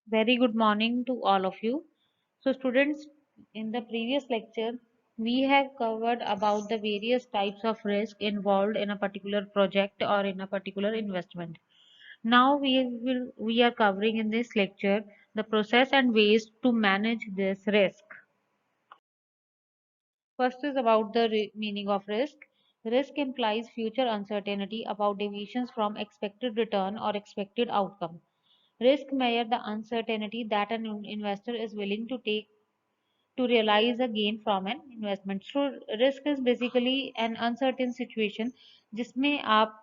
Very good morning to all of you. So students, in the previous lecture, we have covered about the various types of risk involved in a particular project or in a particular investment. Now we are covering in this lecture the process and ways to manage this risk. First is about the meaning of risk. Risk implies future uncertainty about deviations from expected return or expected outcome. Risk measure the uncertainty that an investor is willing to take to realize a gain from an investment. So risk is basically an uncertain situation जिसमें आप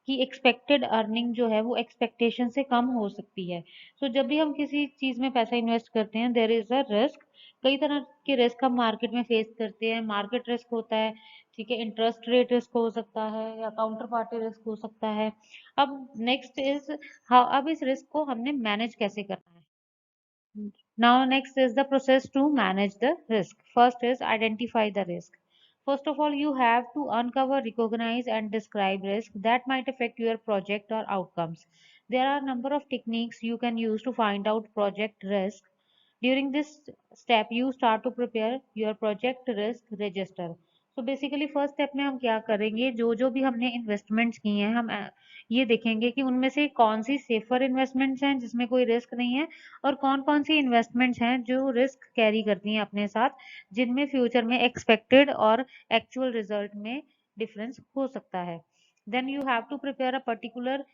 की expected earning जो है वो expectation से कम हो सकती है। सो जब भी हम किसी चीज में पैसा इन्वेस्ट करते हैं देयर इज अ रिस्क। कई तरह के रिस्क हम मार्केट में फेस करते हैं। मार्केट रिस्क होता है, ठीक है, इंटरेस्ट रेट रिस्क हो सकता है या काउंटर पार्टी रिस्क हो सकता है। अब नेक्स्ट इज हाँ, अब इस रिस्क को हमने मैनेज कैसे करना है। Now next is the process to manage the risk. First is identify the risk. First of all, you have to uncover, recognize and describe risk that might affect your project or outcomes. There are a number of techniques you can use to find out project risk. During this step, you start to prepare your project risk register. So basically first step में हम क्या करेंगे, जो जो भी हमने investments की हैं हम ये देखेंगे कि उनमें से कौन सी सेफर इन्वेस्टमेंट्स हैं जिसमें कोई रिस्क नहीं है और कौन-कौन सी इन्वेस्टमेंट्स हैं जो रिस्क कैरी करती हैं अपने साथ, जिनमें फ्यूचर में एक्सपेक्टेड और एक्चुअल रिजल्ट में डिफरेंस हो सकता है। Then you have to prepare a particular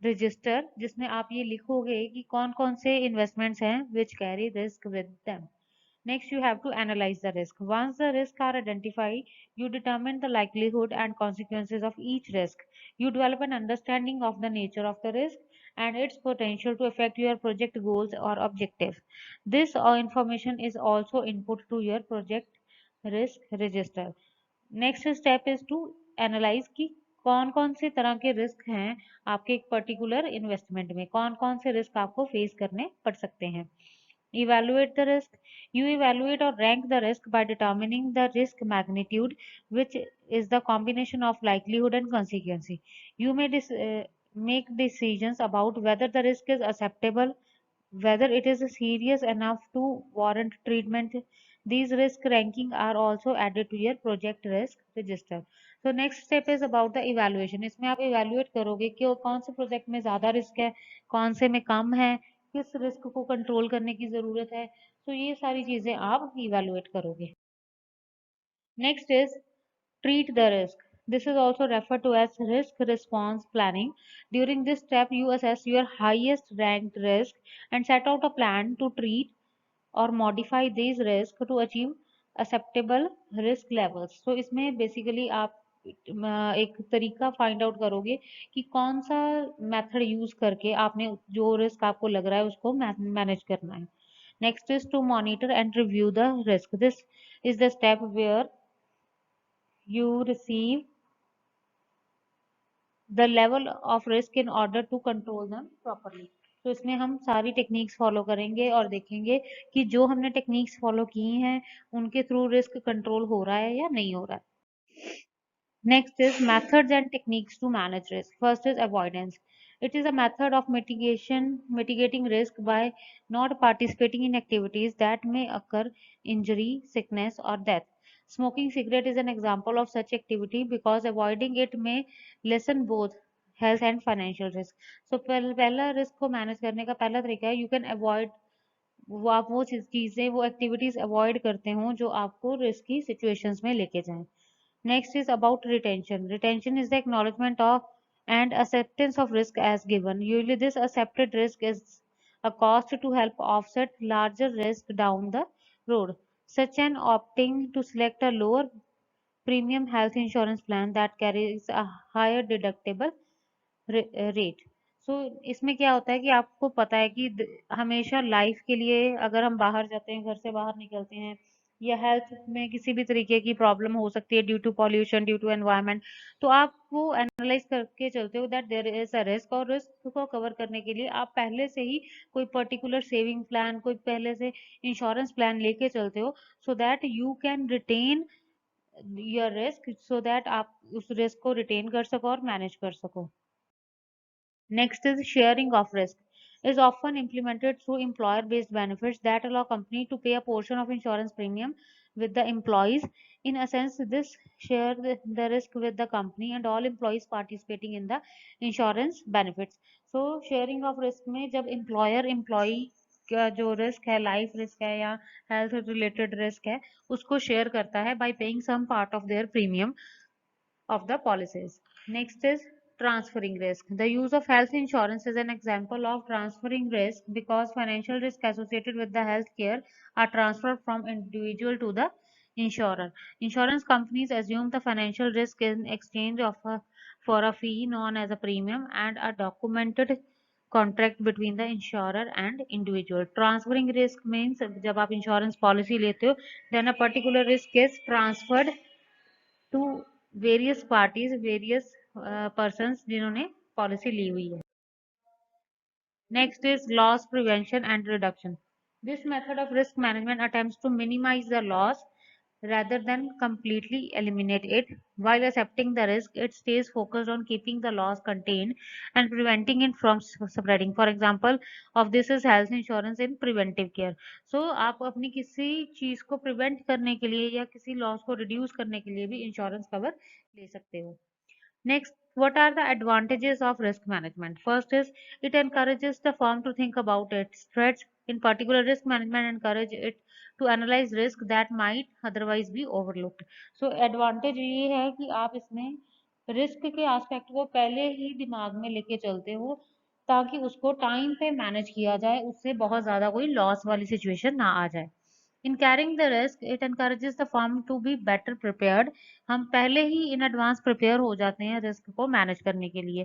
register जिसमें आप ये लिखोगे कि कौन-कौन से इन्वेस्टमेंट्स हैं which carry risk with them. Next, you have to analyze the risk. Once the risks are identified, you determine the likelihood and consequences of each risk. You develop an understanding of the nature of the risk and its potential to affect your project goals or objectives. This information is also input to your project risk register. Next step is to analyze कि कौन कौन से तरह के risk हैं आपके एक particular investment में, कौन कौन से रिस्क आपको फेस करने पड़ सकते हैं। Evaluate the risk. You evaluate or rank the risk by determining the risk magnitude, which is the combination of likelihood and consequence. You may make decisions about whether the risk is acceptable, whether it is serious enough to warrant treatment. These risk ranking are also added to your project risk register. So next step is about the evaluation. इसमें आप evaluate करोगे कि कौन से project में ज़्यादा risk है, कौन से में कम है, किस रिस्क को कंट्रोल करने की ज़रूरत है। तो ये सारी चीज़ें आप evaluate करोगे। Next is treat the risk. This is also referred to as risk response planning. During this step, you assess your highest ranked risk and set out a plan to treat or modify these risks to achieve acceptable risk levels. So इसमें basically आप एक तरीका find out करोगे कि कौन सा method use करके आपने जो रिस्क आपको लग रहा है उसको मैनेज करना है। Next is to monitor and review the risk. This is the step where you receive the level of risk in order to control them properly। तो इसमें हम सारी टेक्निक्स फॉलो करेंगे और देखेंगे कि जो हमने टेक्निक्स फॉलो की हैं उनके थ्रू रिस्क कंट्रोल हो रहा है या नहीं हो रहा है। Next is methods and techniques to manage risk. First is avoidance. It is a method of mitigating risk by not participating in activities that may occur injury, sickness or death. Smoking cigarette is an example of such activity because avoiding it may lessen both health and financial risk. So पहला risk को manage करने का पहला तरीका है you can avoid, वो आप वो चीजें वो एक्टिविटीज अवॉइड करते हो जो आपको रिस्की सिचुएशंस में लेके जाएं। Next is about retention. Retention is the acknowledgement of and acceptance of risk as given. Usually, this accepted risk is a cost to help offset larger risk down the road, such as opting to select a lower premium health insurance plan that carries a higher deductible rate. So इसमें क्या होता है कि आपको पता है कि हमेशा लाइफ के लिए अगर हम बाहर जाते हैं, घर से बाहर निकलते हैं या हेल्थ में किसी भी तरीके की प्रॉब्लम हो सकती है due to pollution, due to environment, तो आप वो एनालाइज करके चलते हो that there is a risk और रिस्क को कवर करने के लिए आप पहले से ही कोई पर्टिकुलर सेविंग प्लान, कोई पहले से इंश्योरेंस प्लान लेके चलते हो so that you can retain your risk, so that आप उस रिस्क को रिटेन कर सको और मैनेज कर सको। Next is sharing of risk. is often implemented through employer-based benefits that allow company to pay a portion of insurance premium with the employees. In a sense, this share the risk with the company and all employees participating in the insurance benefits. So sharing of risk में जब employer employee का जो risk है, life risk है या health related risk है, उसको share करता है by paying some part of their premium of the policies. Next is transferring risk. The use of health insurance is an example of transferring risk because financial risk associated with the health care are transferred from individual to the insurer. Insurance companies assume the financial risk in exchange for a fee known as a premium and a documented contract between the insurer and individual. Transferring risk means जब आप insurance policy लेते हो, then a particular risk is transferred to various parties, various persons जिन्होंने policy ली हुई है. Next is loss prevention and reduction. This method of risk management attempts to minimize the loss rather than completely eliminate it. While accepting the risk, it stays focused on keeping the loss contained and preventing it from spreading. For example, of this is health insurance in preventive care. So आप अपनी किसी चीज को prevent करने के लिए या किसी loss को reduce करने के लिए भी insurance cover ले सकते हो. Next, what are the advantages of risk management? First is it encourages the firm to think about its threats. In particular, risk management encourages it to analyze risk that might otherwise be overlooked. So advantage ये है कि आप इसमें risk के aspect को पहले ही दिमाग में लेके चलते हो ताकि उसको टाइम पे मैनेज किया जाए, उससे बहुत ज़्यादा कोई लॉस वाली सिचुएशन ना आ जाए. In carrying the risk, it encourages the firm to be better prepared. हम पहले ही in advance prepare हो जाते हैं रिस्क को मैनेज करने के लिए.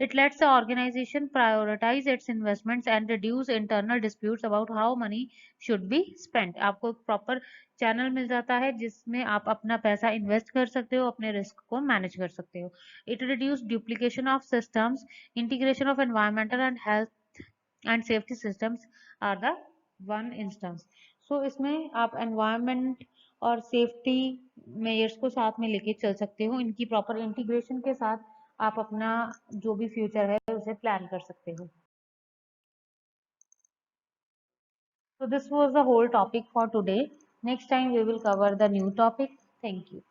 It lets the organization prioritize its investments and reduce internal disputes about how money should be spent. आपको एक proper चैनल मिल जाता है जिसमें आप अपना पैसा इन्वेस्ट कर सकते हो, अपने रिस्क को मैनेज कर सकते हो. It reduces duplication of systems, integration of environmental and health and safety systems are the one instance. So इसमें आप environment और safety measures को साथ में लेके चल सकते हो. इनकी proper integration के साथ आप अपना जो भी future है उसे plan कर सकते हो. So this was the whole topic for today. Next time we will cover the new topic. Thank you.